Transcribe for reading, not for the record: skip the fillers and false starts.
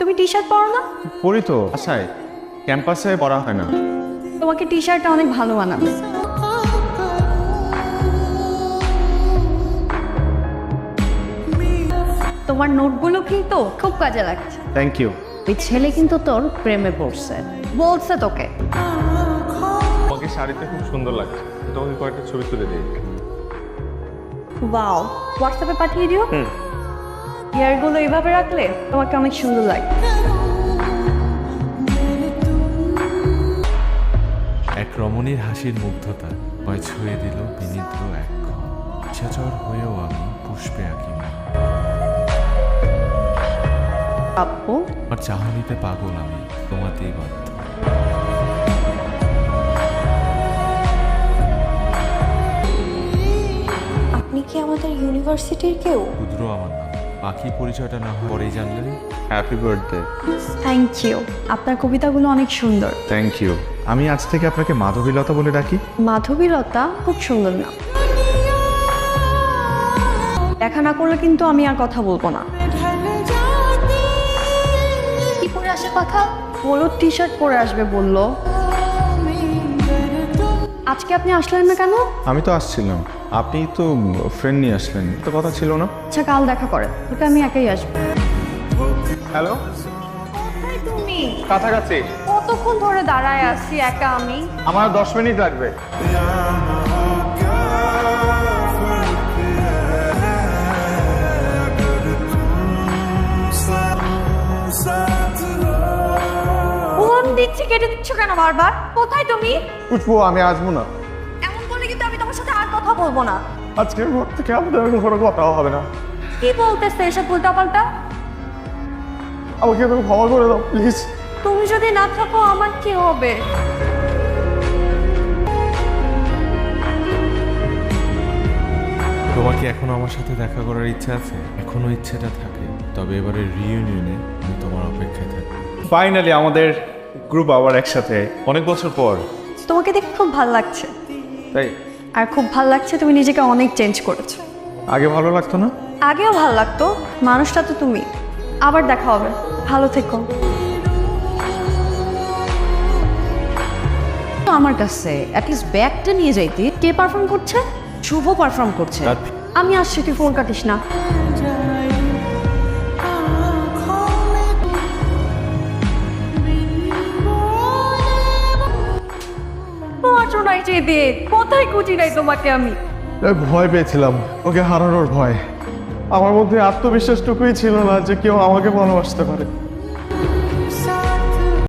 তুমি T shirt পরো না? পরি তো আশায়, ক্যাম্পাসে পড়া হয় না। তোমাকে টি শার্টটা অনেক ভালো মানাবে। তোমার নোটগুলো কিন্তু খুব কাজে লাগছে। Thank you. ওই ছেলে কিন্তু তোর প্রেমে পড়ছে। বলছে তোকে? তোমাকে শাড়িতে খুব সুন্দর লাগছে, তোমাকে কয়েকটা ছবি তুলে দিই। ওয়াও, হোয়াটসঅ্যাপে পাঠিয়ে দিও। হেয়ারগুলো এইভাবে রাখলে তোমাকে অনেক সুন্দর লাগে। এক রমণীর হাসির মুগ্ধতা ভয় ছুঁয়ে দিল বিনিদ্র এক ক্ষণ। ইচ্ছাচর হয়েও আমি পুষ্পে আঁকি মন। আপু, আমার চাহনিতে পাগল আমি, তোমাতেই বাধ্য। আপনি কি আমাদের ইউনিভার্সিটির কেউ? ক্ষুদ্র আমার নাম, বাকি পরিচয়টা না হয় পরেই জানলেন। Happy birthday. থ্যাংক ইউ, আপনার কবিতাগুলো অনেক সুন্দর। Thank you. আমি আজ থেকে আপনাকে মাধবীলতা বলে ডাকি। মাধবীলতা খুব সুন্দর নাম। দেখা না করলে কিন্তু আমি আর কথা বলবো না। কি পরে আসে কথা? হলুদ টি শার্ট পরে আসবে বললো। আজকে আপনি আসলেন না কেন? আমি তো আসছিলাম, আপনি তো ফ্রেন্ড নিয়ে আসলেন, তো কথা ছিল না। আচ্ছা, কাল দেখা করে, ওটা আমি একাই আসবো। হ্যালো, তুমি কাছাকাছি। কতক্ষণ ধরে দাঁড়ায় আছি একা আমি? আমার 10 মিনিট লাগবে। ফোন দিচ্ছি, কেটে দিচ্ছ কেন বারবার? কোথায় তুমি? পুষ্পু, আমি আসবো না। এমন করলে কিন্তু আমি তোমার সাথে আর কথা বলবো না। আজকের পর থেকে আমাদের কোনো কথা হবে না। কি বলতেছে এসব উল্টাপাল্টা? আমাকে তুমি ক্ষমা করে দাও প্লিজ। তুমি যদি না থাকো আমার কি হবে? তোমার কি এখনো আমার সাথে দেখা করার ইচ্ছা আছে? এখনো ইচ্ছেটা থাকে, তবে এবারে রিইউনিয়নে আমি তোমার অপেক্ষায় থাকবো। ফাইনালি আমাদের গ্রুপ আবার একসাথে অনেক বছর পর। তোমাকে দেখে খুব ভালো লাগছে। তাই? আর খুব ভালো লাগছে, তুমি নিজেকে অনেক চেঞ্জ করেছো। আগে ভালো লাগতো না? আগেও ভালো লাগতো, মানুষটা তো তুমি। আবার দেখা হবে, ভালো থেকো। তো আমার কাছে অ্যাটলিস্ট ব্যাগটা নিয়ে যাইতি। কে পারফর্ম করছে? শুভ পারফর্ম করছে। আমি আসছি, তুই ফোন কাটিস না। কোথায় খুঁজি নাই তোমাকে আমি? ভয় পেয়েছিলাম, ওকে হারানোর ভয়। আমার মধ্যে আত্মবিশ্বাসটুকুই ছিল না যে কেউ আমাকে ভালোবাসতে পারে।